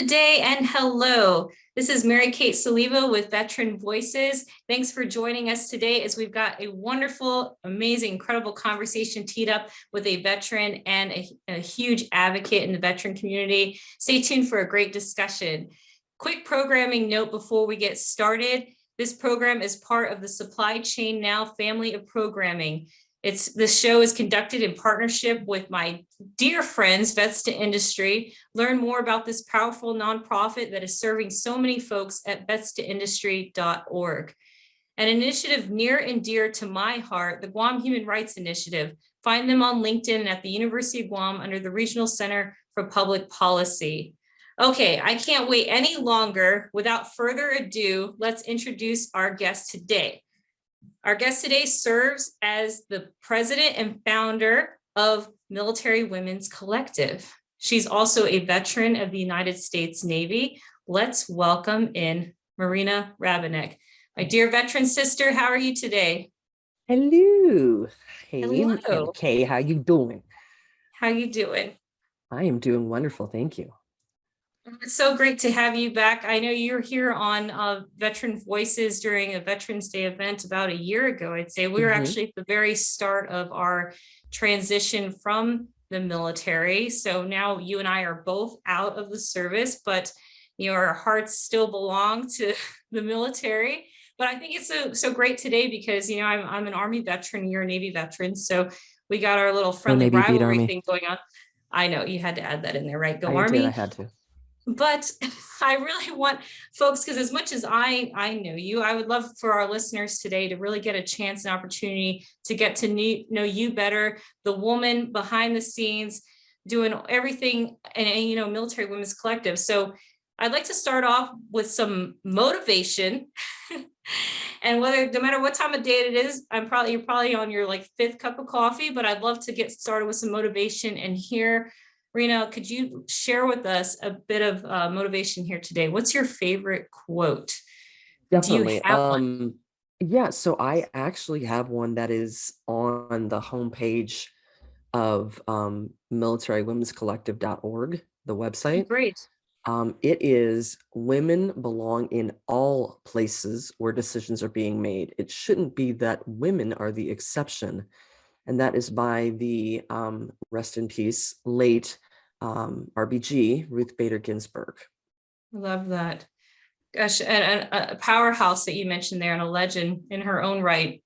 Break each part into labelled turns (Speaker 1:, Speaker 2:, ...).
Speaker 1: Good day and hello. This is Mary Kate Soliva with Veteran Voices. Thanks for joining us today as we've got a wonderful, amazing, incredible conversation teed up with a veteran and a huge advocate in the veteran community. Stay tuned for a great discussion. Quick programming note before we get started. This program is part of the Supply Chain Now family of programming. This show is conducted in partnership with my dear friends, Vets to Industry. Learn more about this powerful nonprofit that is serving so many folks at vetstoindustry.org. An initiative near and dear to my heart, the Guam Human Rights Initiative. Find them on LinkedIn and at the University of Guam under the Regional Center for Public Policy. Okay, I can't wait any longer. Without further ado, let's introduce our guest today. Our guest today serves as the president and founder of Military Women's Collective. She's also a veteran of the United States Navy. Let's welcome in Marina Rabinek. My dear veteran sister, how are you today?
Speaker 2: Hello. Hey,
Speaker 1: Hello.
Speaker 2: Kay, how you doing?
Speaker 1: How you doing?
Speaker 2: I am doing wonderful, thank you.
Speaker 1: It's so great to have you back. I know you're here on Veteran Voices during a Veterans Day event about a year ago. I'd say we were actually at the very start of our transition from the military. So now you and I are both out of the service, but our hearts still belong to the military. But I think it's so great today because I'm an Army veteran, you're a Navy veteran, so we got our little friendly rivalry thing going on. I know you had to add that in there, right? Go Army.
Speaker 2: I had to.
Speaker 1: But I really want folks, because as much as I know you, I would love for our listeners today to really get a chance and opportunity to get to know you better, the woman behind the scenes doing everything in Military Women's Collective. So I'd like to start off with some motivation. And no matter what time of day it is, you're probably on your fifth cup of coffee, but I'd love to get started with some motivation and hear. Marina, could you share with us a bit of motivation here today? What's your favorite quote?
Speaker 2: Definitely.
Speaker 1: Do you have one?
Speaker 2: Yeah, so I actually have one that is on the homepage of militarywomen'scollective.org, the website.
Speaker 1: Great.
Speaker 2: It is women belong in all places where decisions are being made. It shouldn't be that women are the exception. And that is by the rest in peace, late RBG, Ruth Bader Ginsburg.
Speaker 1: Love that. Gosh, and a powerhouse that you mentioned there and a legend in her own right.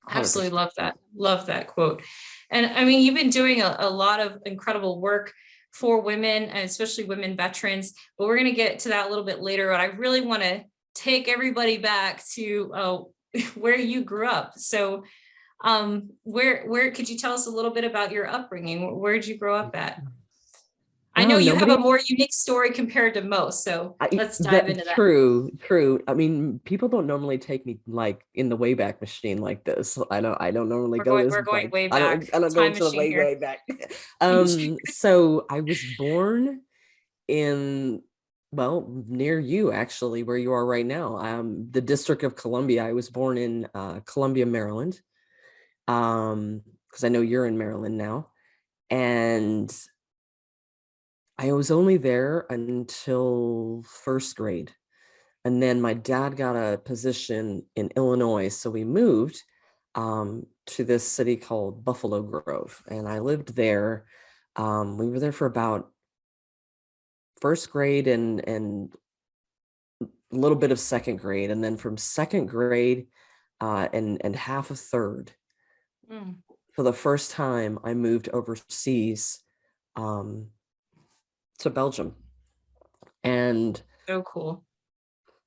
Speaker 1: 100%. Absolutely love that. Love that quote. And I mean, you've been doing a lot of incredible work for women, and especially women veterans, but we're going to get to that a little bit later. But I really want to take everybody back to where you grew up. So where could you tell us a little bit about your upbringing? Where did you grow up at? I know you have a more unique story compared to most, so let's dive into that.
Speaker 2: True. I mean, people don't normally take me in the Wayback Machine like this. I don't normally go this.
Speaker 1: We're going way back.
Speaker 2: I don't go to the way back. So I was born in, near you actually, where you are right now. The District of Columbia. I was born in Columbia, Maryland. Because I know you're in Maryland now, and I was only there until first grade. And then my dad got a position in Illinois. So we moved to this city called Buffalo Grove. And I lived there. We were there for about first grade and a little bit of second grade. And then from second grade and half of third, for the first time, I moved overseas to Belgium. And
Speaker 1: so cool.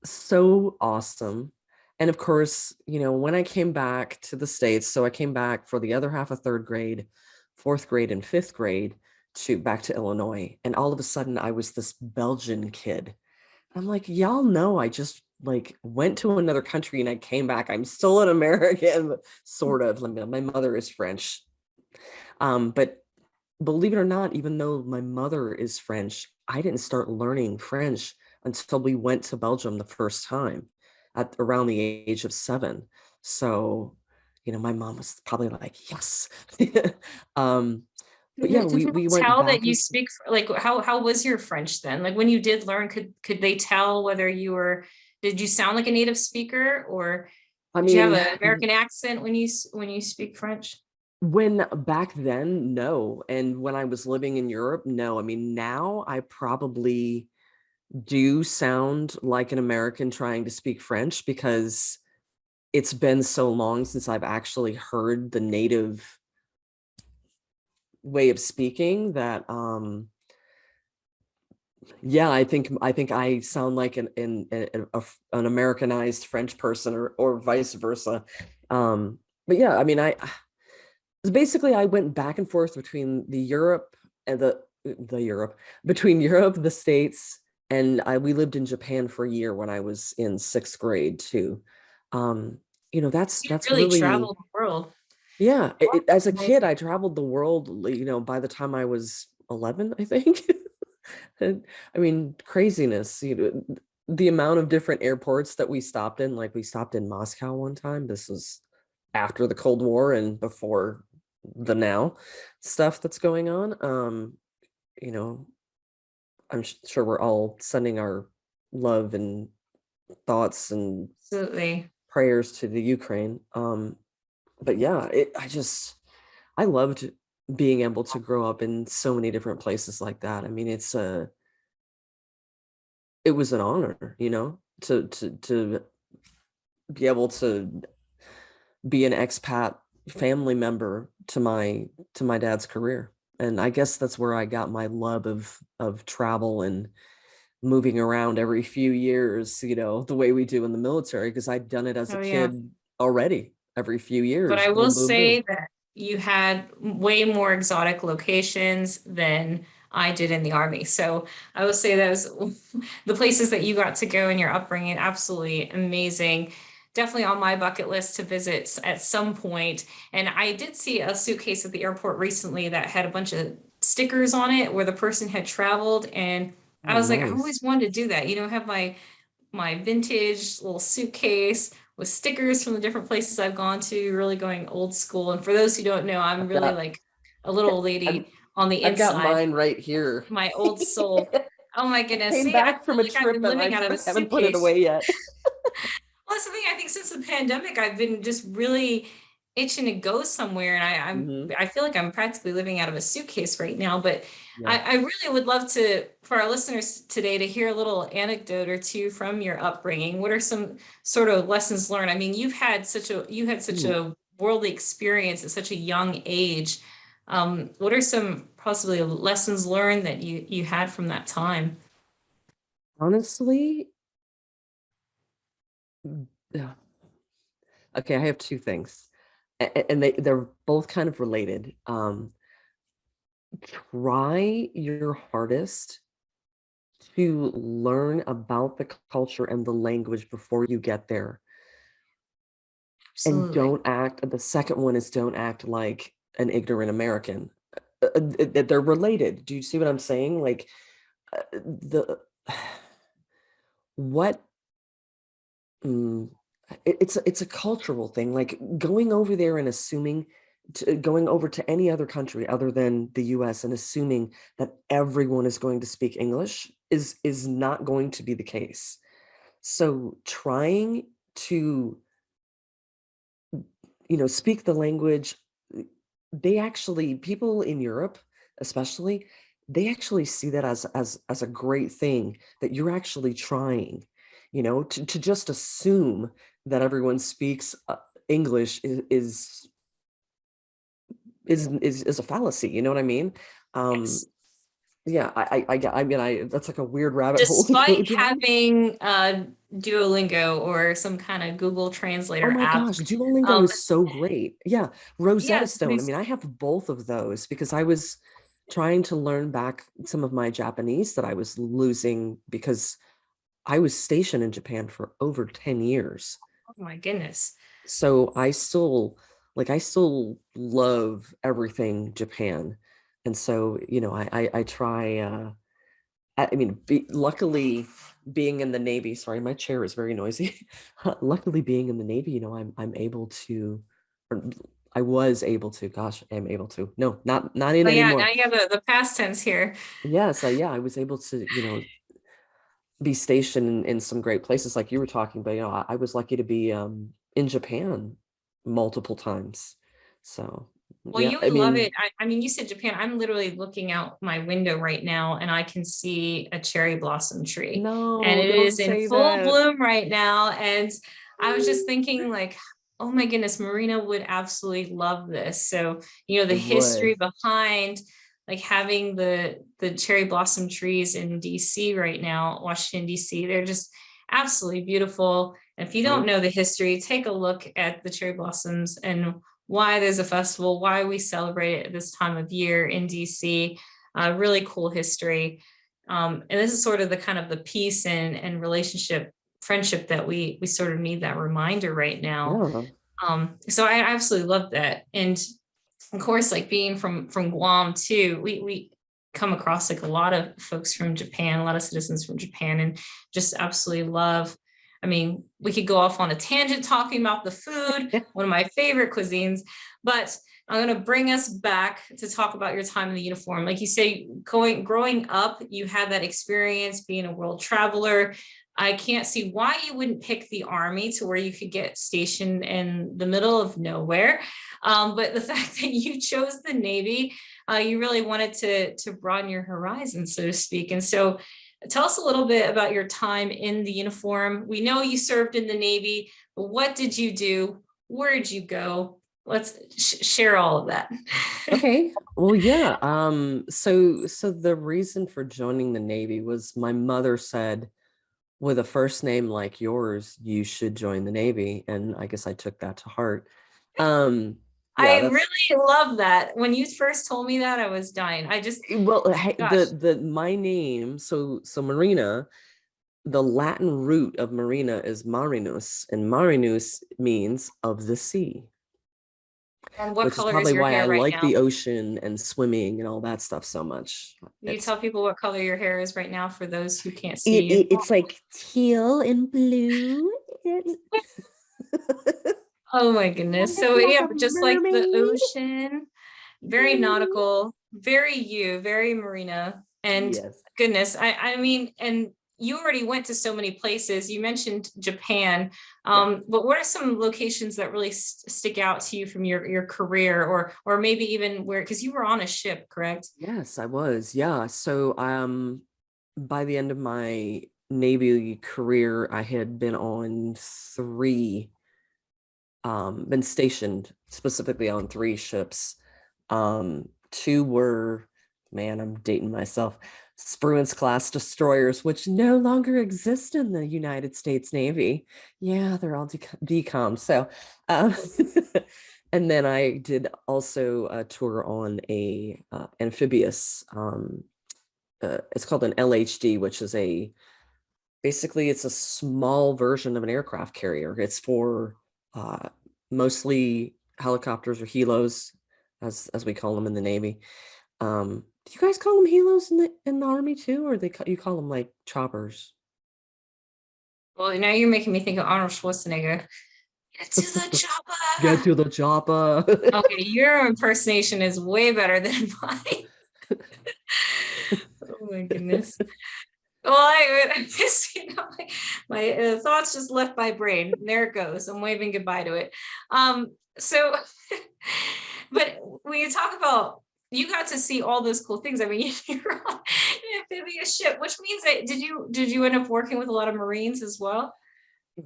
Speaker 2: So awesome. And of course, when I came back to the States, so I came back for the other half of third grade, fourth grade, and fifth grade back to Illinois. And all of a sudden I was this Belgian kid. I'm like, y'all know I just went to another country and I came back. I'm still an American, sort of. My mother is French. But believe it or not, even though my mother is French, I didn't start learning French until we went to Belgium the first time at around the age of 7. So, my mom was probably like, yes. but yeah,
Speaker 1: Did people
Speaker 2: we went
Speaker 1: tell that
Speaker 2: back
Speaker 1: you
Speaker 2: and
Speaker 1: speak, like, how was your French then? Like when you did learn, could they tell whether you were, did you sound like a native speaker, or
Speaker 2: I
Speaker 1: did you have
Speaker 2: mean,
Speaker 1: an American accent when you speak French?
Speaker 2: when back then, no. And when I was living in Europe, no. I mean, now I probably do sound like an American trying to speak French because it's been so long since I've actually heard the native way of speaking that yeah, I think I sound like an Americanized French person, or vice versa. But yeah, I mean, basically I went back and forth between the Europe and the Europe between Europe, the States, and we lived in Japan for a year when I was in 6th grade too. Um,
Speaker 1: You
Speaker 2: that's
Speaker 1: really
Speaker 2: really,
Speaker 1: traveled the world.
Speaker 2: yeah. As a
Speaker 1: Nice.
Speaker 2: kid, I traveled the world. By the time I was 11, I think. And, I mean, craziness. The amount of different airports that we stopped in. Like we stopped in Moscow one time. This was after the Cold War and before the now stuff that's going on. You know, I'm sure we're all sending our love and thoughts and
Speaker 1: Absolutely.
Speaker 2: prayers to the Ukraine. But yeah, I loved being able to grow up in so many different places like that. I mean, it was an honor, to be able to be an expat family member to my dad's career. And I guess that's where I got my love of travel and moving around every few years, the way we do in the military, because I'd done it as a
Speaker 1: Oh yeah.
Speaker 2: kid already. Every few
Speaker 1: But
Speaker 2: years,
Speaker 1: I will
Speaker 2: boom, boom, boom.
Speaker 1: say that you had way more exotic locations than I did in the Army. So I will say those the places that you got to go in your upbringing, absolutely amazing. Definitely on my bucket list to visit at some point. And I did see a suitcase at the airport recently that had a bunch of stickers on it where the person had traveled. And I
Speaker 2: Oh,
Speaker 1: was like, I
Speaker 2: nice.
Speaker 1: always wanted to do that, have my vintage little suitcase with stickers from the different places I've gone to, really going old school. And for those who don't know, I'm
Speaker 2: I've
Speaker 1: really
Speaker 2: got
Speaker 1: like a little old
Speaker 2: I've,
Speaker 1: lady on the
Speaker 2: I've got
Speaker 1: inside,
Speaker 2: mine right here.
Speaker 1: my old soul. Oh my
Speaker 2: I
Speaker 1: goodness.
Speaker 2: came
Speaker 1: See, I
Speaker 2: back
Speaker 1: feel
Speaker 2: from a
Speaker 1: like I've
Speaker 2: trip
Speaker 1: been
Speaker 2: and
Speaker 1: living out of a
Speaker 2: haven't put it
Speaker 1: suitcase.
Speaker 2: away yet.
Speaker 1: Well, that's the thing. I think since the pandemic, I've been just really itching to go somewhere, and
Speaker 2: Hmm.
Speaker 1: I feel like I'm practically living out of a suitcase right now. But
Speaker 2: Yeah.
Speaker 1: I really would love to, for our listeners today, to hear a little anecdote or two from your upbringing. What are some sort of lessons learned? I mean, you had such
Speaker 2: Ooh.
Speaker 1: a worldly experience at such a young age. What are some possibly lessons learned that you had from that time?
Speaker 2: Honestly, yeah. Okay, I have two things. And they're both kind of related. Try your hardest to learn about the culture and the language before you get there. And
Speaker 1: Absolutely.
Speaker 2: the second one is don't act like an ignorant American. They're related. Do you see what I'm saying? Like, the what mm, it's a cultural thing. Like going over there and going over to any other country other than the US and assuming that everyone is going to speak English is not going to be the case. So trying to, speak the language, people in Europe, especially, they actually see that as a great thing that you're actually trying, to just assume that everyone speaks English is a fallacy. You know what I mean? Um,
Speaker 1: Yes.
Speaker 2: yeah, I mean, that's like a weird rabbit hole to go
Speaker 1: Despite
Speaker 2: down.
Speaker 1: having Duolingo or some kind of Google
Speaker 2: Oh
Speaker 1: Translator
Speaker 2: my
Speaker 1: app,
Speaker 2: gosh, Duolingo
Speaker 1: um,
Speaker 2: is so great. Yeah, Rosetta
Speaker 1: yeah,
Speaker 2: Stone. I mean, I have both of those because I was trying to learn back some of my Japanese that I was losing because I was stationed in Japan for over 10 years.
Speaker 1: oh my goodness.
Speaker 2: So I still love everything Japan. And so, I try I mean, luckily being in the Navy, sorry, my chair is very noisy. Luckily being in the Navy, I'm able to, or I was able to, gosh, I am able to. No, not in
Speaker 1: Oh yeah,
Speaker 2: anymore.
Speaker 1: now you have the past tense here.
Speaker 2: Yes, I was able to, be stationed in some great places like you were talking about. I was lucky to be in Japan multiple times. So
Speaker 1: Well,
Speaker 2: yeah,
Speaker 1: you
Speaker 2: I
Speaker 1: would love it.
Speaker 2: mean,
Speaker 1: I mean, you said Japan. I'm literally looking out my window right now and I can see a cherry blossom tree and
Speaker 2: no,
Speaker 1: it
Speaker 2: don't
Speaker 1: is in
Speaker 2: say
Speaker 1: full
Speaker 2: that.
Speaker 1: bloom right now. And I was just thinking like, oh my goodness, Marina would absolutely love this. So,
Speaker 2: I
Speaker 1: the history
Speaker 2: would.
Speaker 1: behind like having the cherry blossom trees in DC right now, Washington, DC, they're just absolutely beautiful. And if you don't
Speaker 2: Oh,
Speaker 1: know the history, take a look at the cherry blossoms and why there's a festival, why we celebrate it at this time of year in DC. Really cool history. And this is sort of the kind of the peace and relationship, friendship that we sort of need that reminder right now.
Speaker 2: yeah.
Speaker 1: So I absolutely love that. And of course, like being from Guam too, we come across like a lot of folks from Japan, a lot of citizens from Japan, and just absolutely love. I mean, we could go off on a tangent talking about the food, one of my favorite cuisines, but I'm going to bring us back to talk about your time in the uniform. Like you say, growing up, you had that experience being a world traveler. I can't see why you wouldn't pick the Army to where you could get stationed in the middle of nowhere. But the fact that you chose the Navy, you really wanted to broaden your horizons, so to speak. And so tell us a little bit about your time in the uniform. We know you served in the Navy, but what did you do? Where did you go? Let's share all of that.
Speaker 2: Okay. Well, yeah. So the reason for joining the Navy was my mother said, with a first name like yours, you should join the Navy. And I guess I took that to heart. Yeah,
Speaker 1: I
Speaker 2: that's
Speaker 1: really love that. When you first told me that, I was dying. I just,
Speaker 2: well, hey,
Speaker 1: gosh,
Speaker 2: the my name, so Marina, the Latin root of Marina is Marinus, and Marinus means of the sea,
Speaker 1: and what
Speaker 2: which is
Speaker 1: color is
Speaker 2: probably
Speaker 1: your
Speaker 2: why I
Speaker 1: hair right
Speaker 2: like
Speaker 1: now?
Speaker 2: the ocean and swimming and all that stuff so much.
Speaker 1: Can you
Speaker 2: It's
Speaker 1: tell people what color your hair is right now for those who can't see you?
Speaker 2: it's like teal and blue.
Speaker 1: Oh my goodness. So
Speaker 2: Like
Speaker 1: yeah,
Speaker 2: a
Speaker 1: but just like the
Speaker 2: mermaid.
Speaker 1: ocean, very nautical, very you, very Marina. And
Speaker 2: Yes.
Speaker 1: goodness, I mean, and you already went to so many places. You mentioned Japan.
Speaker 2: Yeah.
Speaker 1: But what are some locations that really stick out to you from your career or maybe even where, because you were on a ship, correct?
Speaker 2: Yes, I was. Yeah. So by the end of my Navy career, I had been on three, been stationed specifically on three ships. Two were, man, I'm dating myself, Spruance class destroyers, which no longer exist in the United States Navy. Yeah, they're all decom. So, um, and then I did also a tour on a amphibious. It's called an LHD, which is basically it's a small version of an aircraft carrier. It's for uh, mostly helicopters or helos, as we call them in the Navy. Do you guys call them helos in the Army too, or you call them like choppers?
Speaker 1: Well, now you're making me think of Arnold Schwarzenegger. Get to the
Speaker 2: Get
Speaker 1: chopper.
Speaker 2: to the chopper.
Speaker 1: Okay, your impersonation is way better than mine. Oh my goodness. Well, I just, my thoughts just left my brain. There it goes. I'm waving goodbye to it. So, but when you talk about, you got to see all those cool things. I mean, you're on an amphibious ship, which means that did you end up working with a lot of Marines as well?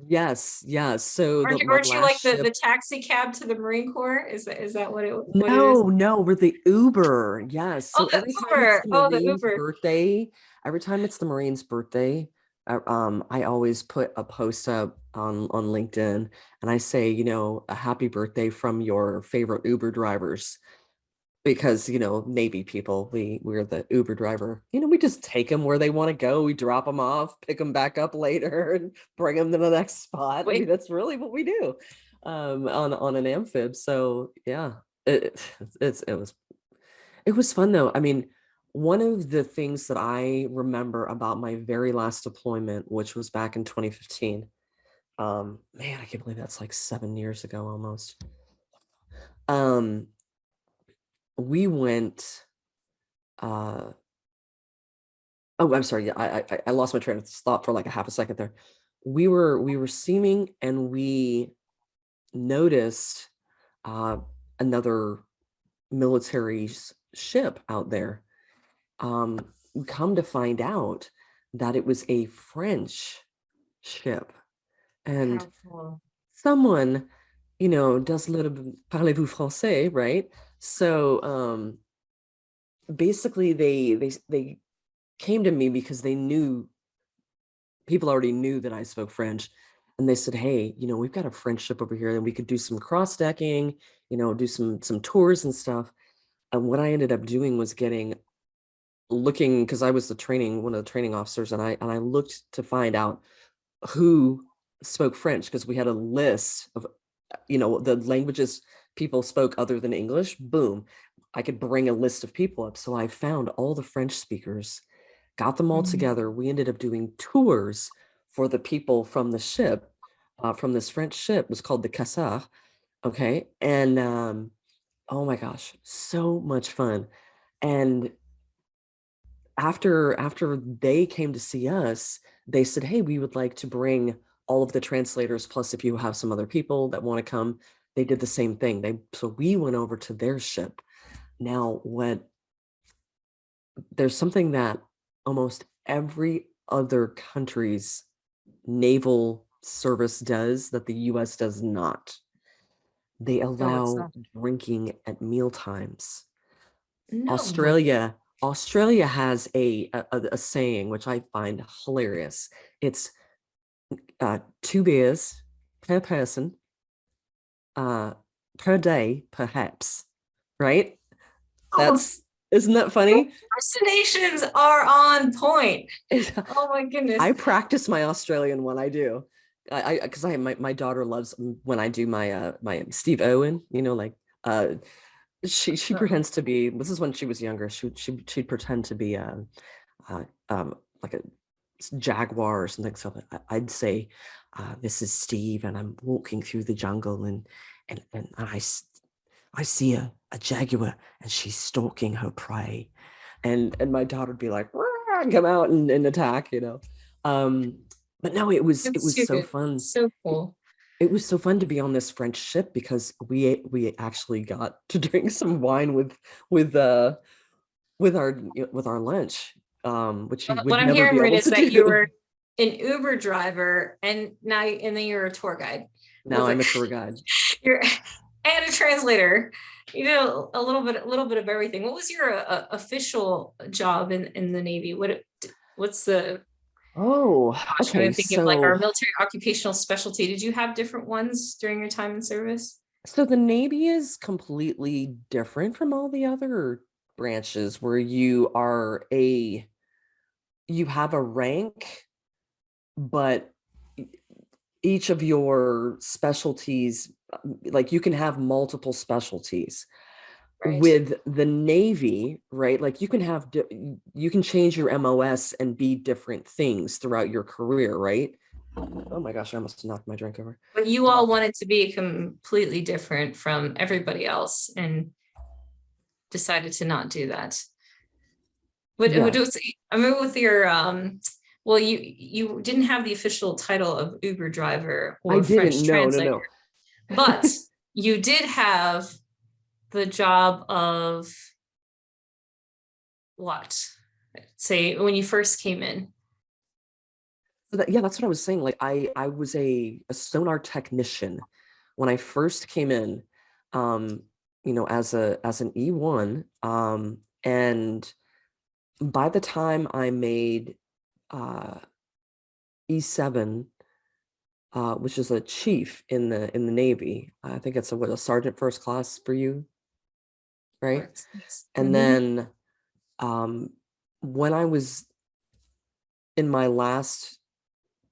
Speaker 2: Yes, yes. So
Speaker 1: Aren't
Speaker 2: the
Speaker 1: you,
Speaker 2: my
Speaker 1: aren't you
Speaker 2: last
Speaker 1: like the
Speaker 2: ship.
Speaker 1: taxi cab to the Marine Corps? Is that what it is?
Speaker 2: No, no, we're the Uber. Yes.
Speaker 1: Oh,
Speaker 2: So
Speaker 1: the
Speaker 2: every time it's
Speaker 1: Uber.
Speaker 2: the
Speaker 1: Oh, the
Speaker 2: Marine's
Speaker 1: Uber.
Speaker 2: birthday, every time it's the Marine's birthday, I always put a post up on LinkedIn and I say, a happy birthday from your favorite Uber drivers. Because, Navy people, we're the Uber driver. We just take them where they want to go. We drop them off, pick them back up later, and bring them to the next spot. I
Speaker 1: Wait,
Speaker 2: mean, that's really what we do on an amphib. So yeah, it it's it was fun though. I mean, one of the things that I remember about my very last deployment, which was back in 2015, man, I can't believe that's like 7 years ago almost. Um, we went, oh, I'm sorry. Yeah, I lost my train of thought for like a half a second there. We were steaming and we noticed another military ship out there. We come to find out that it was a French ship, and
Speaker 1: How cool.
Speaker 2: someone, does a little bit parlez-vous français, right? So basically they came to me because they knew people already knew that I spoke French. And they said, hey, we've got a French ship over here and we could do some cross decking, do some tours and stuff. And what I ended up doing was looking, because I was one of the training officers, and I looked to find out who spoke French, because we had a list of, the languages people spoke other than English. Boom. I could bring a list of people up. So I found all the French speakers, got them all together. We ended up doing tours for the people from the ship, from this French ship. It was called the Cassard. Okay. And oh my gosh, so much fun. And after they came to see us, they said, hey, we would like to bring all of the translators, plus if you have some other people that want to come. They did the same thing. So we went over to their ship. Now, there's something that almost every other country's naval service does that the US does not. They
Speaker 1: No, it's
Speaker 2: allow
Speaker 1: not.
Speaker 2: drinking at meal times.
Speaker 1: No way.
Speaker 2: Australia has a saying which I find hilarious. It's 2 beers per person, per day, perhaps. Right?
Speaker 1: Oh,
Speaker 2: Isn't that funny?
Speaker 1: impersonations are on point. Oh my goodness.
Speaker 2: I practice my Australian when I do. Because my daughter loves when I do my Steve Owen, she pretends to be, this is when she was younger, she'd pretend to be like a jaguar or something. So I'd say, this is Steve and I'm walking through the jungle, and I see a jaguar and she's stalking her prey, and my daughter would be like, "Rah," come out and attack, um but no, it
Speaker 1: It's
Speaker 2: was so
Speaker 1: stupid.
Speaker 2: fun.
Speaker 1: So
Speaker 2: it,
Speaker 1: cool.
Speaker 2: it was so fun to be on this French ship because we actually got to drink some wine with uh with our lunch, which you
Speaker 1: What
Speaker 2: would
Speaker 1: I'm
Speaker 2: never
Speaker 1: hearing,
Speaker 2: be
Speaker 1: Marina,
Speaker 2: able
Speaker 1: is
Speaker 2: to
Speaker 1: that you
Speaker 2: do.
Speaker 1: were an Uber driver and then you're a tour guide
Speaker 2: Now
Speaker 1: with
Speaker 2: I'm a tour guide.
Speaker 1: you're and a translator. You know, a little bit of everything. What was your official job in the Navy? What's the
Speaker 2: Oh,
Speaker 1: gosh, trying
Speaker 2: okay.
Speaker 1: to think of like our
Speaker 2: So
Speaker 1: military occupational specialty. Did you have different ones during your time in service?
Speaker 2: So the Navy is completely different from all the other branches, where you have a rank, but each of your specialties, like you can have multiple specialties.
Speaker 1: Right.
Speaker 2: With the Navy, right? Like you can change your MOS and be different things throughout your career, right? Oh my gosh, I almost knocked my drink over.
Speaker 1: But you all wanted to be completely different from everybody else and decided to not do that.
Speaker 2: Yeah,
Speaker 1: I remember with your well, you didn't have the official title of Uber driver
Speaker 2: I
Speaker 1: or
Speaker 2: didn't.
Speaker 1: French
Speaker 2: No, no,
Speaker 1: translator,
Speaker 2: no.
Speaker 1: but you did have the job of what? Say when you first came in.
Speaker 2: Yeah, that's what I was saying. Like I was a sonar technician when I first came in, as an E1. And by the time I made E7, which is a chief in the Navy, I think it's a sergeant first class for you, right?
Speaker 1: Correct. Yes.
Speaker 2: And then um, when I was in my last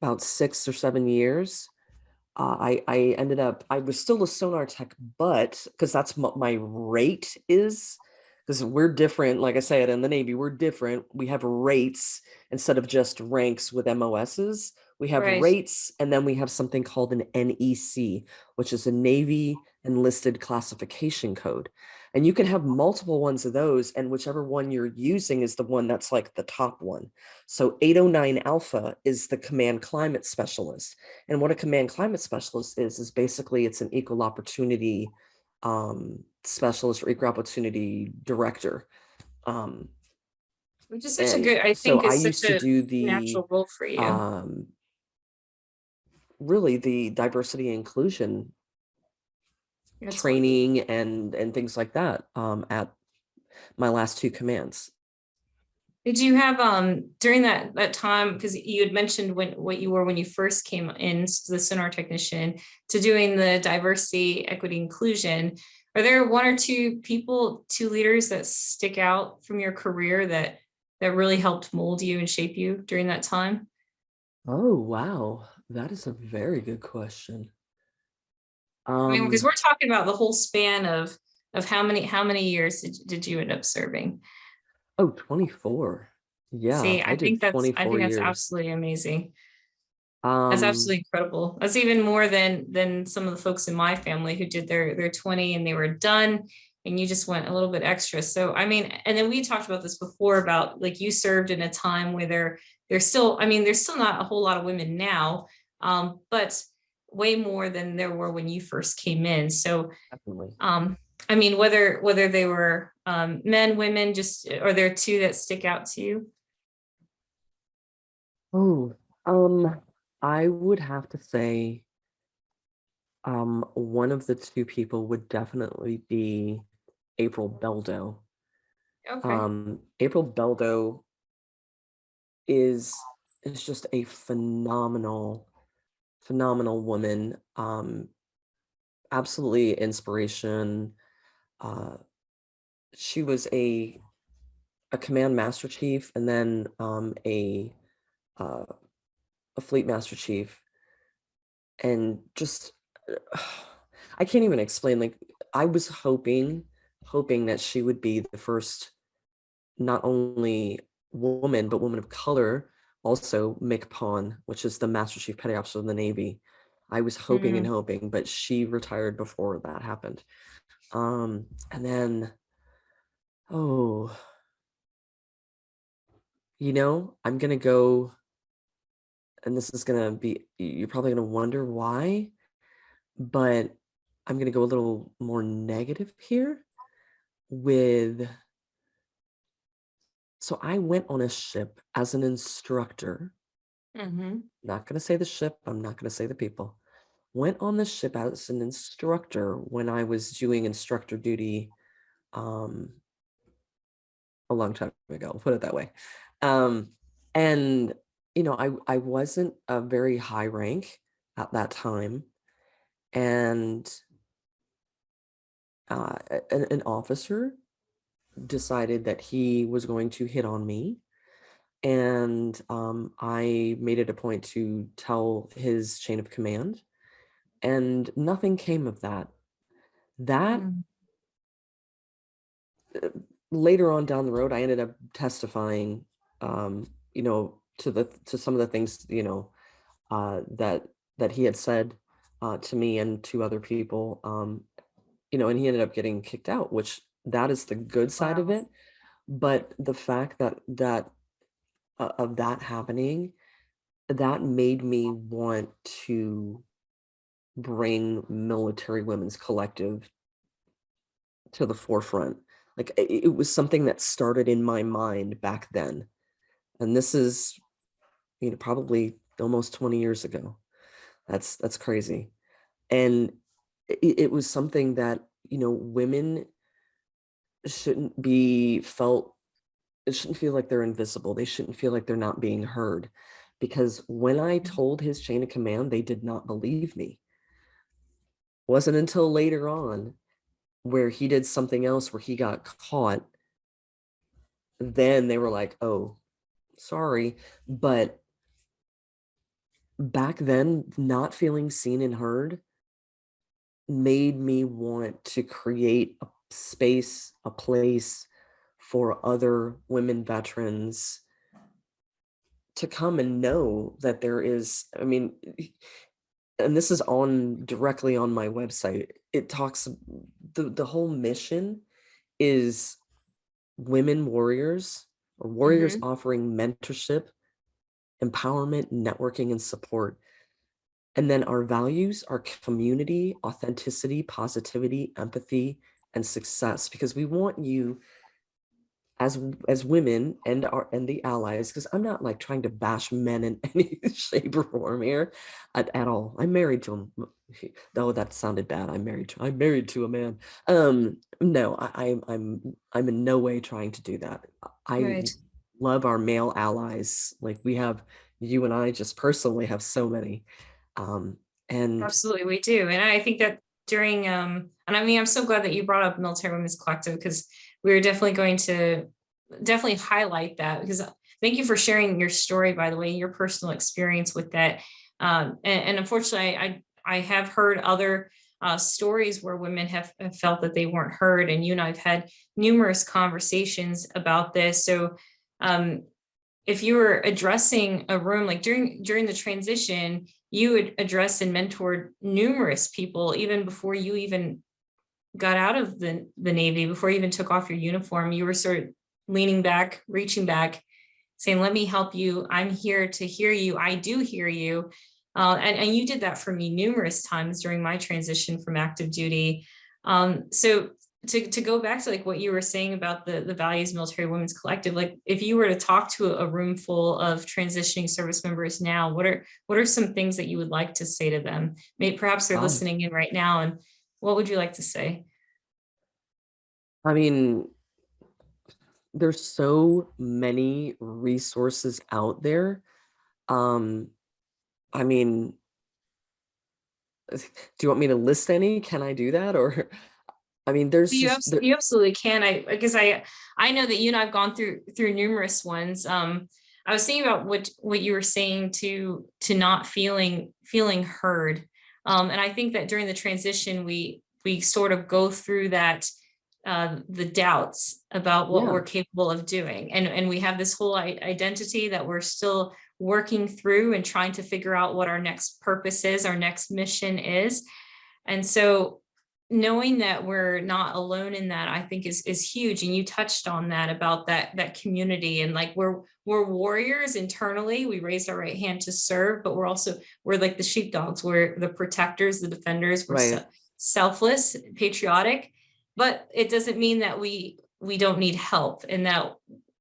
Speaker 2: about 6 or 7 years, I ended up, I was still a sonar tech, but because that's what my rate is, because we're different. Like I said, in the Navy, we're different. We have rates instead of just ranks with MOSs. We have
Speaker 1: Right.
Speaker 2: rates, and then we have something called an NEC, which is a Navy enlisted classification code. And you can have multiple ones of those, and whichever one you're using is the one that's like the top one. So 809 Alpha is the command climate specialist. And what a command climate specialist is basically it's an equal opportunity specialist or equal opportunity director.
Speaker 1: Which is such a
Speaker 2: And
Speaker 1: good, I
Speaker 2: so
Speaker 1: think
Speaker 2: I
Speaker 1: is such
Speaker 2: used to
Speaker 1: a
Speaker 2: do the
Speaker 1: natural role for you.
Speaker 2: really the diversity and inclusion
Speaker 1: That's wonderful.
Speaker 2: training and things like that at my last two commands.
Speaker 1: Did you have during that time, because you had mentioned what you were when you first came in, the sonar technician, to doing the diversity, equity, inclusion, are there one or two people, two leaders that stick out from your career that really helped mold you and shape you during that time?
Speaker 2: Oh, wow. That is a very good question.
Speaker 1: I mean, because
Speaker 2: Um,
Speaker 1: we're talking about the whole span of how many years did you end up serving?
Speaker 2: oh, 24. Yeah,
Speaker 1: See,
Speaker 2: I did
Speaker 1: I
Speaker 2: 24
Speaker 1: think that's
Speaker 2: years.
Speaker 1: absolutely amazing. That's
Speaker 2: Um,
Speaker 1: absolutely incredible. That's even more than some of the folks in my family who did their 20 and they were done, and you just went a little bit extra. So I mean, and then we talked about this before about like you served in a time where there's still, I mean, there's still not a whole lot of women now, but way more than there were when you first came in. So
Speaker 2: definitely.
Speaker 1: I mean, whether they were men, women, just are there two that stick out to you?
Speaker 2: Oh, I would have to say, one of the two people would definitely be April Beldo.
Speaker 1: Okay.
Speaker 2: April Beldo is is just a phenomenal woman. Absolutely inspiration. Uh, she was a command master chief and then uh, a fleet master chief, and just I can't even explain. Like I was hoping that she would be the first not only woman but woman of color, also MCPON, which is the Master Chief Petty Officer of the Navy. I was hoping and
Speaker 1: Mhm.
Speaker 2: hoping, but she retired before that happened. And then, oh, I'm gonna go, and this is gonna be, you're probably gonna wonder why, but I'm gonna go a little more negative here with, so I went on a ship as an instructor.
Speaker 1: Mhm.
Speaker 2: Not gonna say the ship, I'm not gonna say the people. Went on the ship as an instructor when I was doing instructor duty um, a long time ago, put it that way. Um, and I wasn't a very high rank at that time, and an officer decided that he was going to hit on me, and I made it a point to tell his chain of command, and nothing came of that. That
Speaker 1: Mhm.
Speaker 2: later on down the road, I ended up testifying, to some of the things, that he had said to me and to other people, and he ended up getting kicked out, which that is the good side of
Speaker 1: Wow.
Speaker 2: it. But the fact that of that happening, that made me want to bring military women's collective to the forefront. Like it was something that started in my mind back then. And this is, probably almost 20 years ago. That's crazy. And it was something that, women shouldn't be felt, it shouldn't feel like they're invisible. They shouldn't feel like they're not being heard. Because when I told his chain of command, they did not believe me. Wasn't until later on where he did something else where he got caught, then they were like, oh, sorry. But back then, not feeling seen and heard made me want to create a space, a place for other women veterans to come and know that there is, I mean, and this is on directly on my website. It talks, the whole mission is women warriors, or warriors
Speaker 1: Hmm.
Speaker 2: offering mentorship, empowerment, networking, and support. And then our values are community, authenticity, positivity, empathy, and success, because we want you as women and the allies, because I'm not like trying to bash men in any shape or form here at all. I'm married to him. Though that sounded bad. I'm married to a man. No, I'm in no way trying to do that. I
Speaker 1: Right.
Speaker 2: love our male allies. Like we have, you and I just personally have so many. Um, and
Speaker 1: Absolutely, we do. And I think that during, and I mean, I'm so glad that you brought up Military Women's Collective, because we are definitely going to definitely highlight that, because thank you for sharing your story, by the way, your personal experience with that. And unfortunately, I have heard other stories where women have felt that they weren't heard. And you and I've had numerous conversations about this. So um, if you were addressing a room like during the transition, you would address and mentored numerous people even before you even got out of the Navy, before you even took off your uniform. You were sort of leaning back, reaching back, saying, let me help you. I'm here to hear you. I do hear you. And you did that for me numerous times during my transition from active duty. So to go back to like what you were saying about the values Military Women's Collective, like if you were to talk to a room full of transitioning service members now, what are some things that you would like to say to them? Maybe perhaps they're
Speaker 2: wow,
Speaker 1: listening in right now, and what would you like to say?
Speaker 2: I mean, there's so many resources out there. Um, I mean, do you want me to list any? Can I do that? Or, I mean, there's just there,
Speaker 1: You absolutely can. Because I know that you and I've gone through numerous ones. I was thinking about what you were saying to not feeling heard. And I think that during the transition, we sort of go through that, the doubts about what
Speaker 2: yeah,
Speaker 1: we're capable of doing, and we have this whole identity that we're still working through and trying to figure out what our next purpose is, our next mission is. And so knowing that we're not alone in that, I think is huge. And you touched on that, about that community, and like we're warriors internally. We raised our right hand to serve, but we're like the sheepdogs. We're the protectors, the defenders. We're
Speaker 2: right.
Speaker 1: selfless, patriotic, but it doesn't mean that we don't need help, and that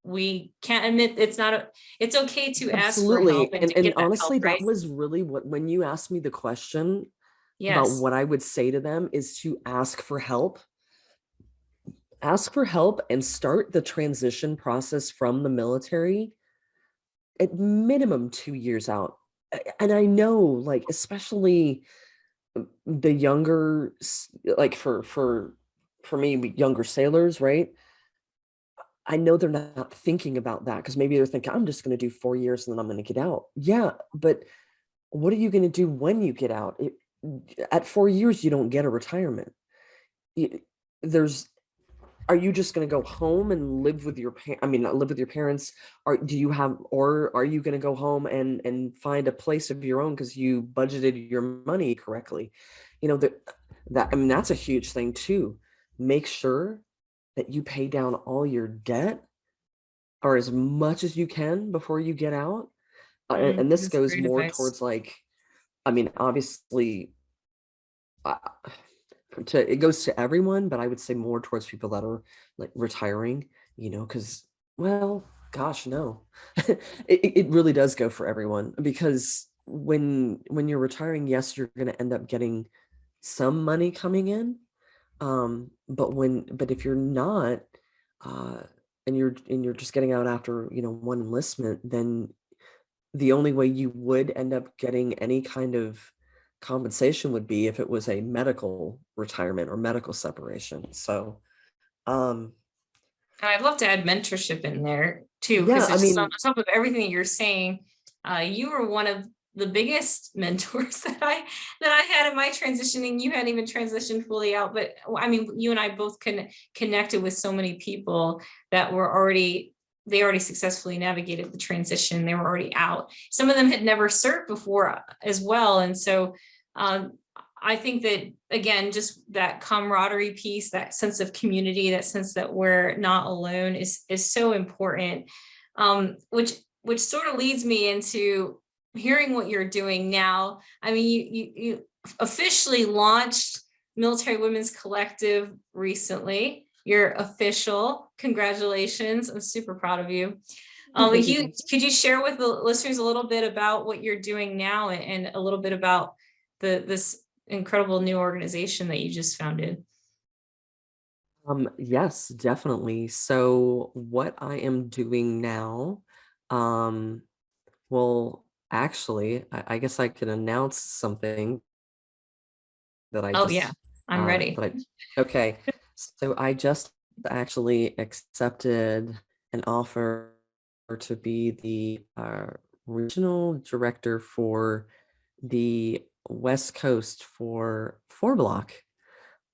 Speaker 1: we can't admit it's okay to ask for help
Speaker 2: Absolutely.
Speaker 1: and to
Speaker 2: And
Speaker 1: get that help,
Speaker 2: honestly, that
Speaker 1: right?
Speaker 2: was really what, when you asked me the question about
Speaker 1: Yes.
Speaker 2: what I would say to them, is to ask for help. Ask for help and start the transition process from the military at minimum 2 years out. And I know, like, especially the younger, like for me, younger sailors, right? I know they're not thinking about that, because maybe they're thinking, I'm just going to do 4 years and then I'm going to get out. Yeah, but what are you going to do when you get out? At 4 years, you don't get a retirement. Y- There's, are you just going to go home and live with your I mean, not live with your parents? Or are you going to go home and find a place of your own because you budgeted your money correctly? That I mean, that's a huge thing too. Make sure that you pay down all your debt, or as much as you can, before you get out. And this
Speaker 1: That's
Speaker 2: goes
Speaker 1: great
Speaker 2: more
Speaker 1: advice.
Speaker 2: towards, like, I mean, obviously, uh, it goes to everyone, but I would say more towards people that are like retiring, because, well, gosh, no, it really does go for everyone, because when you're retiring, yes, you're going to end up getting some money coming in. But if you're not, uh, and you're just getting out after, one enlistment, then the only way you would end up getting any kind of compensation would be if it was a medical retirement or medical separation. So, um,
Speaker 1: And I'd love to add mentorship in there too,
Speaker 2: yeah,
Speaker 1: because
Speaker 2: I
Speaker 1: it's just on
Speaker 2: mean,
Speaker 1: top of everything that you're saying. You were one of the biggest mentors that I had in my transitioning. You hadn't even transitioned fully out, but I mean, you and I both connected with so many people that were already, they already successfully navigated the transition. They were already out. Some of them had never served before as well, and so I think that, again, just that camaraderie piece, that sense of community, that sense that we're not alone is so important. Which sort of leads me into hearing what you're doing now. I mean, you officially launched Military Women's Collective recently. You're official. Congratulations. I'm super proud of you. Could you share with the listeners a little bit about what you're doing now, and a little bit about this incredible new organization that you just founded?
Speaker 2: Yes, definitely. So what I am doing now, um, well, actually, I guess I can announce something that I
Speaker 1: Oh yeah,
Speaker 2: just
Speaker 1: I'm ready.
Speaker 2: that I okay. So I just actually accepted an offer to be the regional director for the West Coast for 4 Block.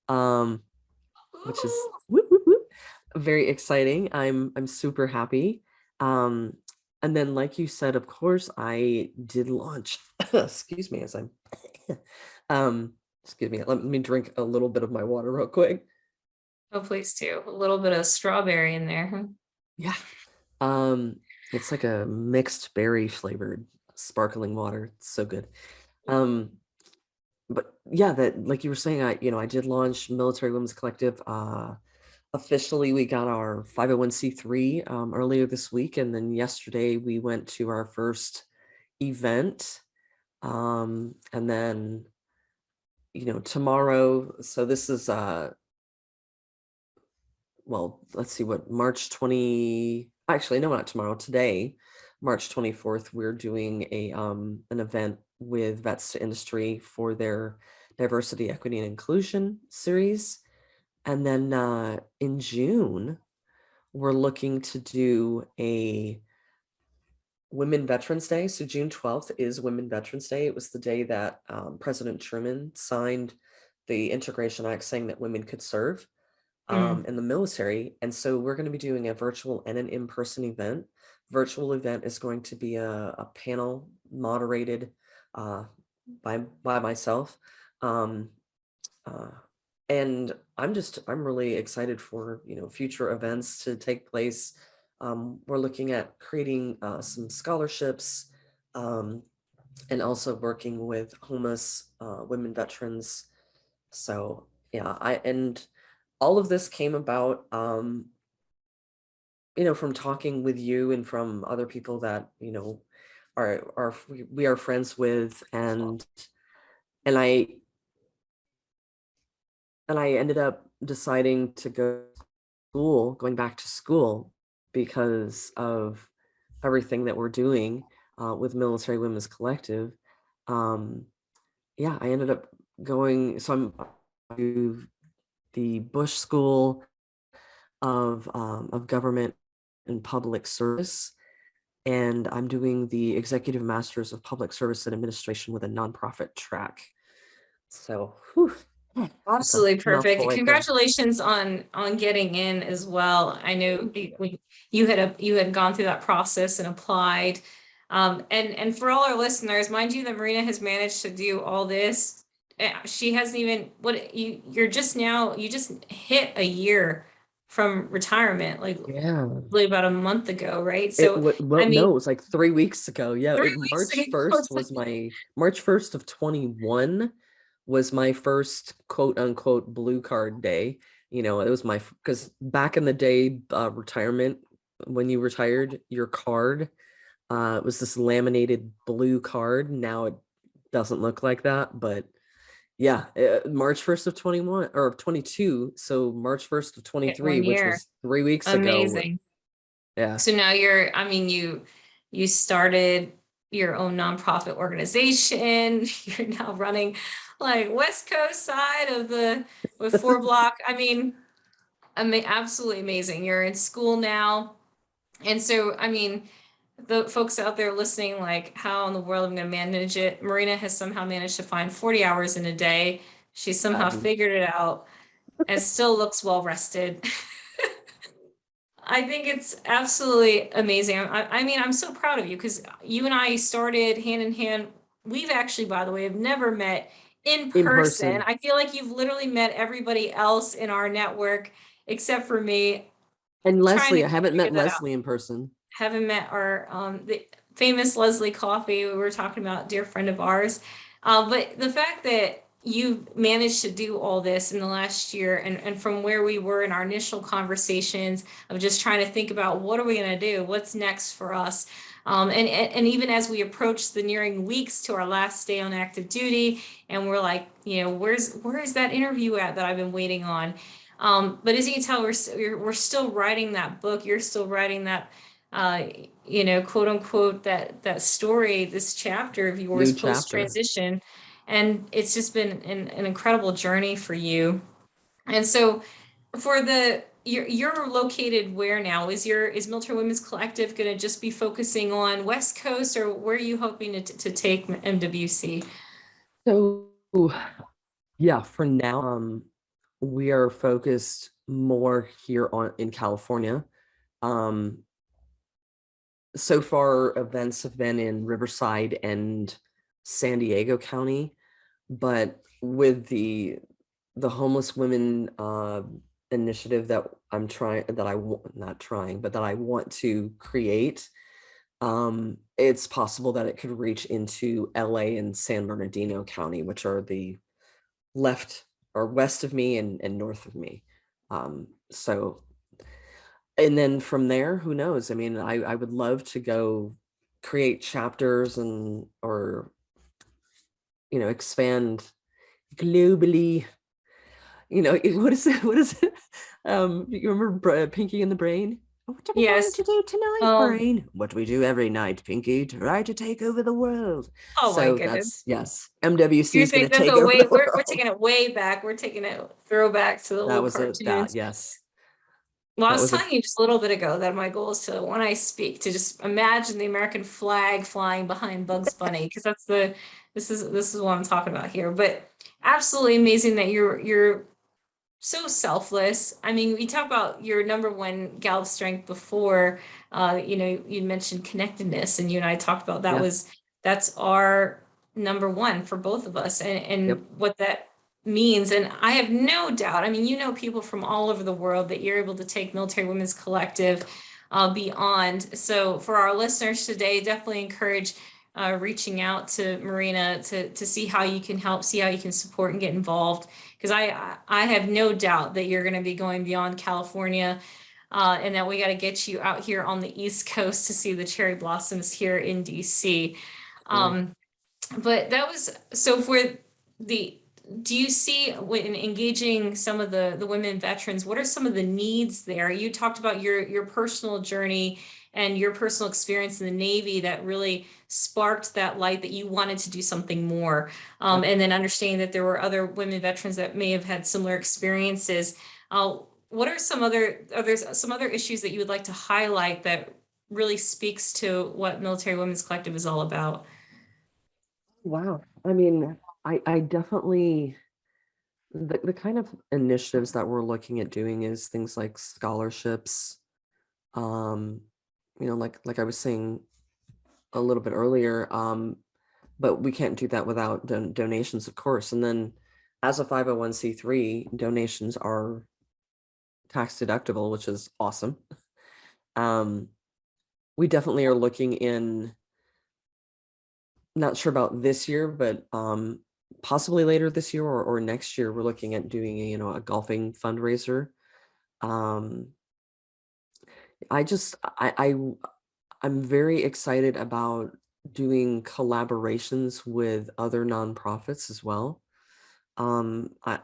Speaker 2: Um, which is whoop, whoop, whoop, very exciting. I'm super happy. Um, and then, like you said, of course, I did launch. Excuse me, as I'm. um, excuse me. Let me drink a little bit of my water real quick.
Speaker 1: Oh, please do. A little bit of strawberry in there.
Speaker 2: Yeah. Um, it's like a mixed berry flavored sparkling water. It's so good. Um, but yeah, that like you were saying, I did launch Military Women's Collective. Officially, we got our 501c3 earlier this week, and then yesterday we went to our first event. And then, tomorrow, so this is well, let's see what March 20, actually, no, not tomorrow, today, March 24th, we're doing an event with Vets to Industry for their Diversity, Equity, and Inclusion series. And then in June, we're looking to do a Women Veterans Day. So June 12th is Women Veterans Day. It was the day that President Truman signed the Integration Act saying that women could serve in the military. And so we're going to be doing a virtual and an in-person event. Virtual event is going to be a panel moderated by myself. Um, uh, and I'm really excited for, future events to take place. We're looking at creating some scholarships, um, and also working with homeless women veterans. So yeah, and all of this came about, from talking with you and from other people that, we are friends with, and I ended up deciding to going back to school because of everything that we're doing with Military Women's Collective. Um, yeah, I ended up going. So I'm to the Bush School of Government and Public Service, and I'm doing the Executive Masters of Public Service and Administration with a nonprofit track. So, whew, that's a
Speaker 1: Absolutely
Speaker 2: mouthful
Speaker 1: perfect.
Speaker 2: right there.
Speaker 1: Congratulations on getting in as well. I know you had gone through that process and applied. And for all our listeners, mind you that Marina has managed to do all this. She hasn't even you just hit a year from retirement, like
Speaker 2: Yeah.
Speaker 1: really about a month ago, right? So
Speaker 2: Well,
Speaker 1: I mean,
Speaker 2: no, it was like 3 weeks ago. Yeah,
Speaker 1: 3 weeks
Speaker 2: March
Speaker 1: ago.
Speaker 2: 1st was my March 1st of 21 was my first quote unquote blue card day. It was because back in the day, retirement, when you retired, your card, it was this laminated blue card. Now it doesn't look like that, but yeah, March 1st of 21 or of 22. So March 1st of
Speaker 1: Hit
Speaker 2: 23,
Speaker 1: one
Speaker 2: which
Speaker 1: year.
Speaker 2: was 3 weeks ago.
Speaker 1: Amazing.
Speaker 2: Yeah.
Speaker 1: So now you started your own nonprofit organization. You're now running like West Coast side of the with 4 Block. Absolutely amazing. You're in school now. And so, the folks out there listening, like, how in the world am I going to manage it? Marina has somehow managed to find 40 hours in a day. She somehow figured it out and still looks well rested. I think it's absolutely amazing. I'm so proud of you because you and I started hand in hand. We've actually, by the way, have never met in
Speaker 2: in
Speaker 1: person.
Speaker 2: person.
Speaker 1: I feel like you've literally met everybody else in our network except for me.
Speaker 2: And
Speaker 1: Trying to
Speaker 2: Leslie, I haven't
Speaker 1: figure
Speaker 2: met
Speaker 1: that out.
Speaker 2: Leslie in person.
Speaker 1: Haven't met our the famous Leslie Coffey we were talking about, dear friend of ours. But the fact that you've managed to do all this in the last year, and from where we were in our initial conversations of just trying to think about what are we going to do, what's next for us, and even as we approach the nearing weeks to our last day on active duty, and we're like, where is that interview at that I've been waiting on? But as you can tell, we're still writing that book. You're still writing that, uh, quote unquote, that story, this chapter of yours
Speaker 2: New
Speaker 1: post
Speaker 2: chapter.
Speaker 1: transition, and it's just been an incredible journey for you. And so, for the you're located where now? Is Military Women's Collective going to just be focusing on West Coast, or where are you hoping to take MWC?
Speaker 2: So yeah, for now, we are focused more here on in California. Um, so far, events have been in Riverside and San Diego County, but with the homeless women initiative that I'm trying, that I not trying, but that I want to create, it's possible that it could reach into LA and San Bernardino County, which are the left or west of me and north of me. So, and then from there, who knows? I mean, I would love to go create chapters and, or, expand globally. What is it? What is it? You remember Pinky and the Brain? What are we going
Speaker 1: Yes.
Speaker 2: to do tonight,
Speaker 1: Um.
Speaker 2: Brain? What we do every night, Pinky. Try to take over the world.
Speaker 1: Oh my
Speaker 2: So
Speaker 1: goodness.
Speaker 2: that's, yes, MWC
Speaker 1: You're
Speaker 2: is going
Speaker 1: saying
Speaker 2: to
Speaker 1: that's
Speaker 2: take
Speaker 1: a
Speaker 2: over
Speaker 1: way,
Speaker 2: the
Speaker 1: we're
Speaker 2: world.
Speaker 1: taking it way back. We're taking it throwback to the
Speaker 2: That
Speaker 1: little
Speaker 2: was that,
Speaker 1: cartoons.
Speaker 2: yes.
Speaker 1: Well, I
Speaker 2: That
Speaker 1: was
Speaker 2: was a,
Speaker 1: telling you just a little bit ago that my goal is to, when I speak, to just imagine the American flag flying behind Bugs Bunny, because this is what I'm talking about here. But absolutely amazing that you're so selfless. I mean, we talk about your number one Gallup strength before. You mentioned connectedness, and you and I talked about
Speaker 2: yeah,
Speaker 1: that's our number one for both of us,
Speaker 2: yep.
Speaker 1: and what that means. And I have no doubt. I mean, people from all over the world that you're able to take Military Women's Collective beyond. So for our listeners today, definitely encourage reaching out to Marina to see how you can help, see how you can support and get involved, because I have no doubt that you're going to be going beyond California, and that we got to get you out here on the East Coast to see the cherry blossoms here in DC.
Speaker 2: Cool.
Speaker 1: Um, but that was so for the. Do you see when engaging some of the women veterans, what are some of the needs there? You talked about your personal journey and your personal experience in the Navy that really sparked that light that you wanted to do something more.
Speaker 2: Yep.
Speaker 1: And then understanding that there were other women veterans that may have had similar experiences. What are some other issues that you would like to highlight that really speaks to what Military Women's Collective is all about?
Speaker 2: Wow. I mean, I definitely, the kind of initiatives that we're looking at doing is things like scholarships. Um, like I was saying a little bit earlier, but we can't do that without donations, of course. And then as a 501c3, donations are tax deductible, which is awesome. Um, we definitely are looking in, not sure about this year, but possibly later this year or next year, we're looking at doing a golfing fundraiser. Um, I just I'm very excited about doing collaborations with other nonprofits as well. Um, I,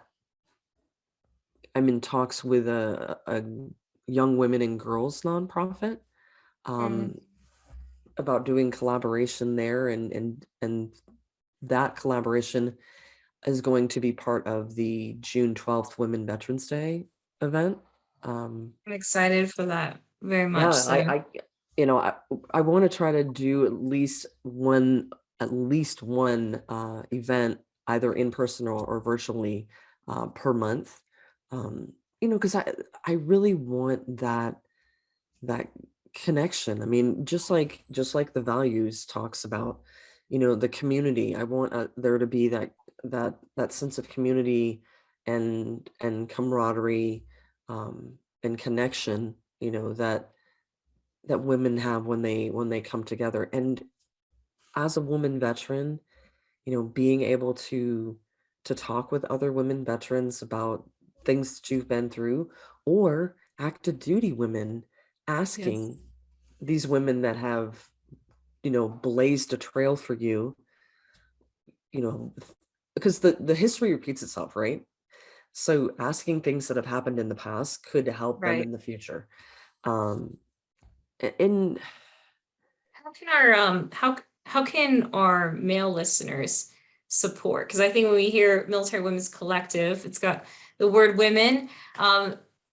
Speaker 2: I'm in talks with a young women and girls nonprofit,
Speaker 1: Mm,
Speaker 2: um, about doing collaboration there, and that collaboration is going to be part of the June 12th Women Veterans Day event. Um,
Speaker 1: I'm excited for that very
Speaker 2: yeah,
Speaker 1: much. So.
Speaker 2: I want to try to do at least one event, either in person or virtually, per month. Because I really want that connection. I mean, just like the values talks about, the community. I want there to be that sense of community and camaraderie, and connection, that women have when they come together. And as a woman veteran, being able to talk with other women veterans about things that you've been through, or active duty women asking
Speaker 1: Yes.
Speaker 2: these women that have, blazed a trail for you, you know, because the history repeats itself, right? So asking things that have happened in the past could help them
Speaker 1: Right.
Speaker 2: in the future. Um, and
Speaker 1: How can our how can our male listeners support? Because I think when we hear Military Women's Collective, it's got the word women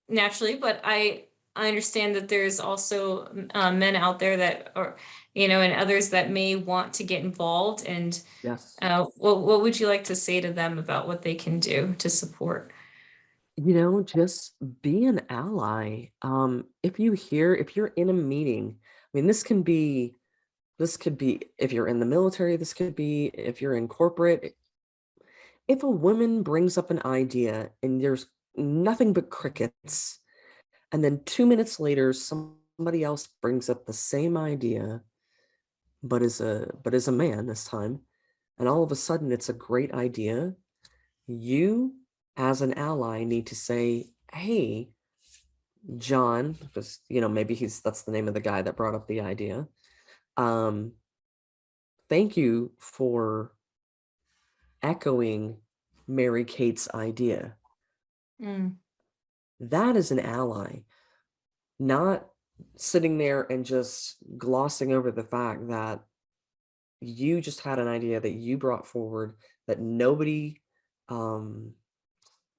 Speaker 1: naturally, but I understand that there's also men out there that are, and others that may want to get involved. And
Speaker 2: yes,
Speaker 1: what would you like to say to them about what they can do to support?
Speaker 2: just be an ally. If you're in a meeting, I mean, this could be if you're in the military, this could be if you're in corporate. If a woman brings up an idea and there's nothing but crickets, and then 2 minutes later somebody else brings up the same idea, but as a man this time, and all of a sudden it's a great idea, you as an ally need to say, hey, John, because maybe that's the name of the guy that brought up the idea. um Thank you for echoing Mary Kate's idea.
Speaker 1: Mm,
Speaker 2: That is an ally, not sitting there and just glossing over the fact that you just had an idea that you brought forward that nobody, um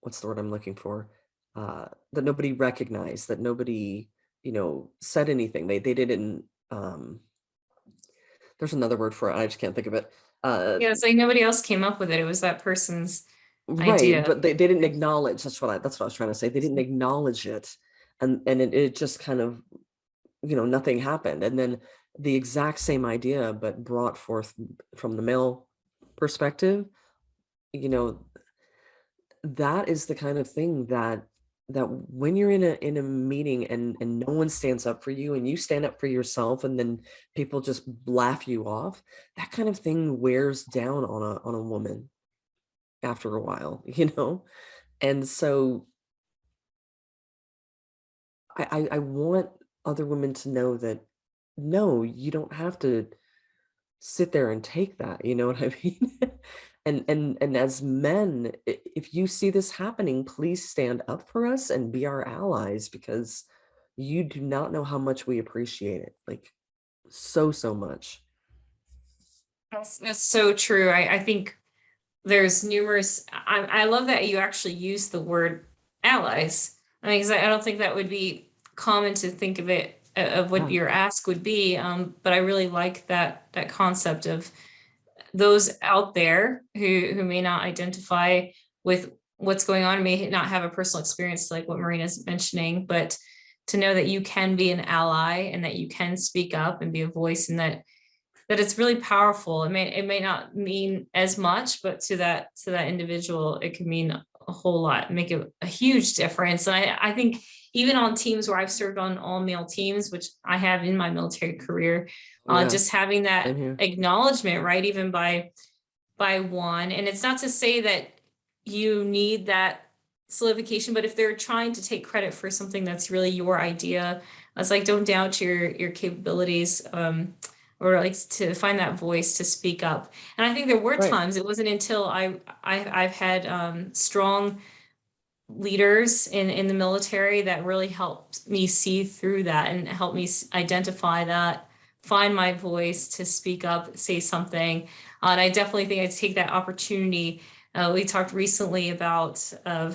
Speaker 2: what's the word I'm looking for, that nobody recognized, that nobody, said anything. They didn't, there's another word for it, I just can't think of it.
Speaker 1: yeah, it's like nobody else came up with it. It was that person's
Speaker 2: Right,
Speaker 1: idea.
Speaker 2: but they didn't acknowledge. That's what I was trying to say. They didn't acknowledge it, and it just kind of, nothing happened. And then the exact same idea, but brought forth from the male perspective, you know, that is the kind of thing that when you're in a meeting and no one stands up for you and you stand up for yourself and then people just laugh you off, that kind of thing wears down on a woman after a while, And so I want other women to know that no, you don't have to sit there and take that, you know what I mean? And as men, if you see this happening, please stand up for us and be our allies, because you do not know how much we appreciate it. Like, so much.
Speaker 1: That's so true. I think there's numerous, I love that you actually use the word allies. I mean, 'cause I don't think that would be common to think of it, of what
Speaker 2: Yeah,
Speaker 1: your ask would be. But I really like that concept of those out there who may not identify with what's going on, may not have a personal experience like what Marina's mentioning, but to know that you can be an ally and that you can speak up and be a voice, and that it's really powerful. It may not mean as much, but to that individual, it can mean a whole lot, make a huge difference. And I think even on teams where I've served on all male teams, which I have in my military career,
Speaker 2: yeah,
Speaker 1: just having that
Speaker 2: same here.
Speaker 1: acknowledgement, right, even by one. And it's not to say that you need that solidification, but if they're trying to take credit for something that's really your idea, it's like, don't doubt your capabilities, or like to find that voice to speak up. And I think there were
Speaker 2: Right.
Speaker 1: times, it wasn't until I've had strong leaders in the military that really helped me see through that and help me identify that, find my voice to speak up, say something. And I definitely think I take that opportunity. We talked recently about a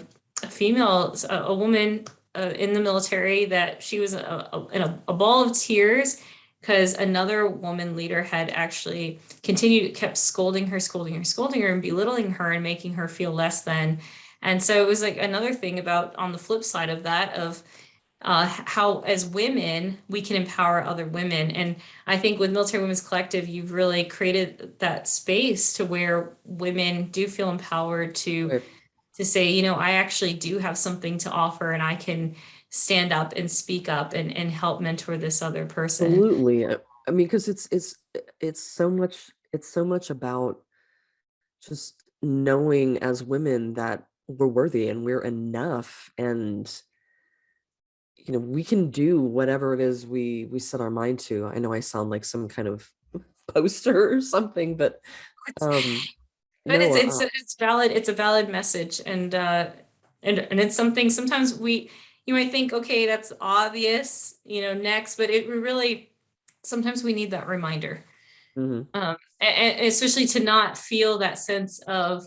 Speaker 1: female, a woman in the military, that she was in a ball of tears because another woman leader had actually kept scolding her, and belittling her and making her feel less than. And so it was like another thing about, on the flip side of that, of how as women we can empower other women. And I think with Military Women's Collective, you've really created that space to where women do feel empowered
Speaker 2: Right.
Speaker 1: to say, I actually do have something to offer and I can stand up and speak up and help mentor this other person.
Speaker 2: Absolutely. I mean, because it's so much about just knowing as women that we're worthy and we're enough, and we can do whatever it is we set our mind to. I know I sound like some kind of poster or something, but um
Speaker 1: But
Speaker 2: no,
Speaker 1: it's valid. It's a valid message, and it's something sometimes you might think, okay, that's obvious, next, but it really sometimes we need that reminder,
Speaker 2: mhm,
Speaker 1: and especially to not feel that sense of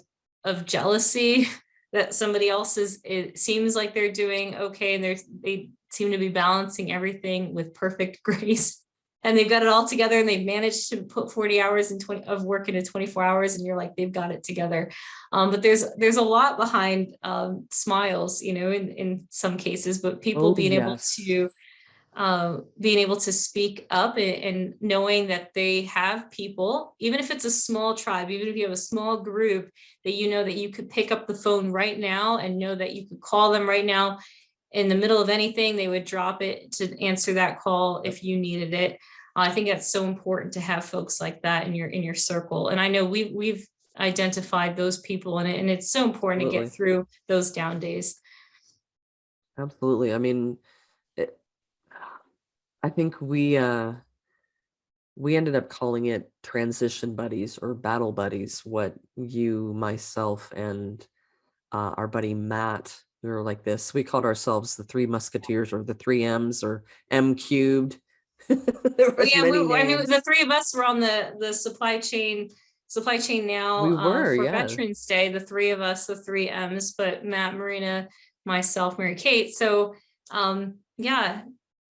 Speaker 1: jealousy that somebody else it seems like they're doing okay and they seem to be balancing everything with perfect grace and they've got it all together and they've managed to put 40 hours of work into 24 hours and you're like they've got it together. But there's a lot behind smiles, in some cases, but people
Speaker 2: oh yes,
Speaker 1: being able to speak up and knowing that they have people, even if it's a small tribe, even if you have a small group, that that you could pick up the phone right now and know that you could call them right now in the middle of anything, they would drop it to answer that call
Speaker 2: yep,
Speaker 1: if you needed it. I think that's so important to have folks like that in your circle. And I know we've identified those people, and it's so important to get
Speaker 2: absolutely,
Speaker 1: through those down days.
Speaker 2: absolutely. I mean, it, I think we ended up calling it transition buddies or battle buddies. What you, myself, and our buddy Matt, we were like this. We called ourselves the Three Musketeers or the Three M's or M cubed. There
Speaker 1: Well,
Speaker 2: was
Speaker 1: yeah,
Speaker 2: many
Speaker 1: I mean, the
Speaker 2: names.
Speaker 1: three of us were on the supply chain now
Speaker 2: We were,
Speaker 1: for
Speaker 2: yeah.
Speaker 1: Veterans Day. The three of us, the three M's, but Matt, Marina, myself, Mary Kate. So, yeah,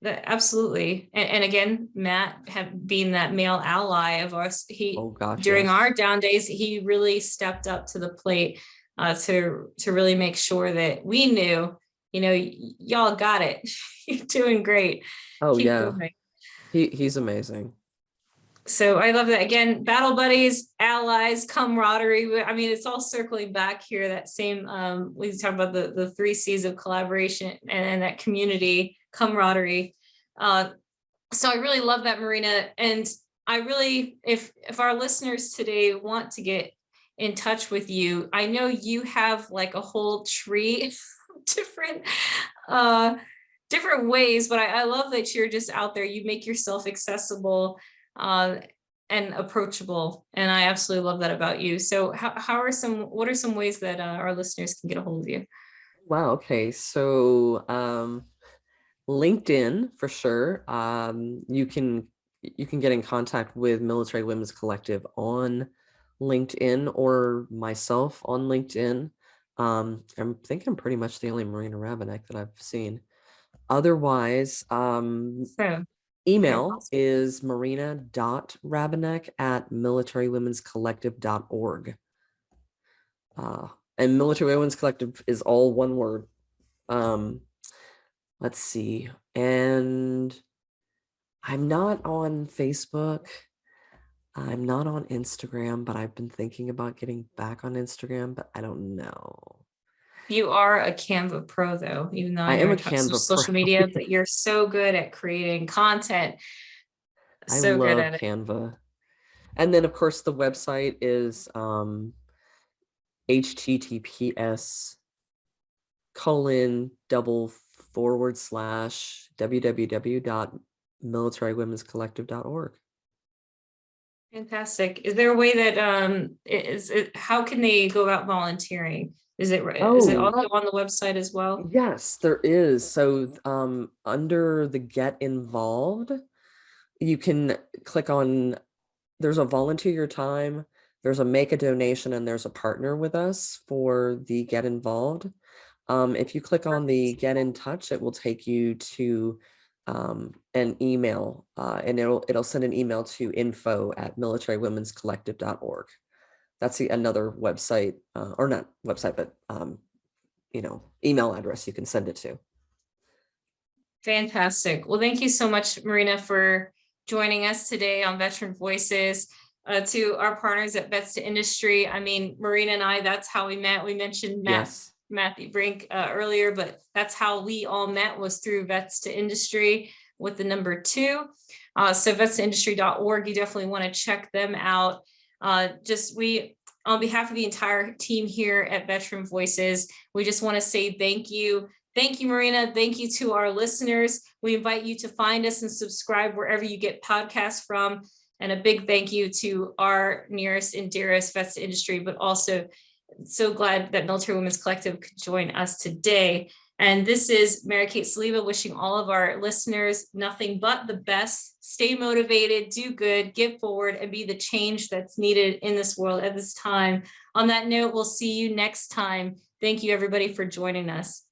Speaker 1: absolutely. And again, Matt being that male ally of us,
Speaker 2: Oh gosh,
Speaker 1: during
Speaker 2: yes.
Speaker 1: our down days, he really stepped up to the plate to really make sure that we knew, y'all got it. You're doing great.
Speaker 2: Oh
Speaker 1: Keep
Speaker 2: yeah.
Speaker 1: going.
Speaker 2: He's amazing.
Speaker 1: So I love that. Again, battle buddies, allies, camaraderie. I mean, it's all circling back here. That same, we talk about the three C's of collaboration and that community camaraderie. Uh, so I really love that, Marina. And I really, if our listeners today want to get in touch with you, I know you have like a whole tree of uh different ways, but I love that you're just out there. You make yourself accessible uh, and approachable, and I absolutely love that about you. So, what are some ways that our listeners can get a hold of you?
Speaker 2: Wow, okay. So LinkedIn for sure. You can get in contact with Military Women's Collective on LinkedIn or myself on LinkedIn. I think I'm pretty much the only Marina Rabinek that I've seen. Otherwise,
Speaker 1: So, okay,
Speaker 2: email is marina.rabinek@militarywomenscollective.org. And Military Women's Collective is all one word. Um, let's see. And I'm not on Facebook. I'm not on Instagram, but I've been thinking about getting back on Instagram, but I don't know.
Speaker 1: you are a Canva pro, though, even though I
Speaker 2: I
Speaker 1: know
Speaker 2: am
Speaker 1: you're
Speaker 2: a
Speaker 1: talking
Speaker 2: Canva pro.
Speaker 1: social media, but you're so good at creating content.
Speaker 2: I
Speaker 1: So good
Speaker 2: love
Speaker 1: at it.
Speaker 2: Canva. And then of course the website is https colon double forward slash www.militarywomenscollective.org.
Speaker 1: Fantastic. Is there a way that how can they go about volunteering? Is it
Speaker 2: Oh,
Speaker 1: also on the website as well?
Speaker 2: yes, there is. So under the get involved, you can click on, there's a volunteer your time, there's a make a donation, and there's a partner with us for the get involved. If you click on the get in touch, it will take you to an email, and it'll send an email to info@militarywomenscollective.org. That's another website, or not website, but email address you can send it to.
Speaker 1: Fantastic. Well, thank you so much, Marina, for joining us today on Veteran Voices. To our partners at Vets to Industry, I mean, Marina and I, that's how we met. We mentioned
Speaker 2: Yes.
Speaker 1: Matthew Brink earlier, but that's how we all met, was through Vets to Industry with the number 2. So vetstoindustry.org, you definitely want to check them out. On behalf of the entire team here at Veteran Voices, we just want to say thank you. Thank you, Marina. Thank you to our listeners. We invite you to find us and subscribe wherever you get podcasts from. And a big thank you to our nearest and dearest Vets to Industry, but also so glad that Military Women's Collective could join us today. And this is Mary Kate Soliva wishing all of our listeners nothing but the best. Stay motivated, do good, give forward, and be the change that's needed in this world at this time. On that note, we'll see you next time. Thank you, everybody, for joining us.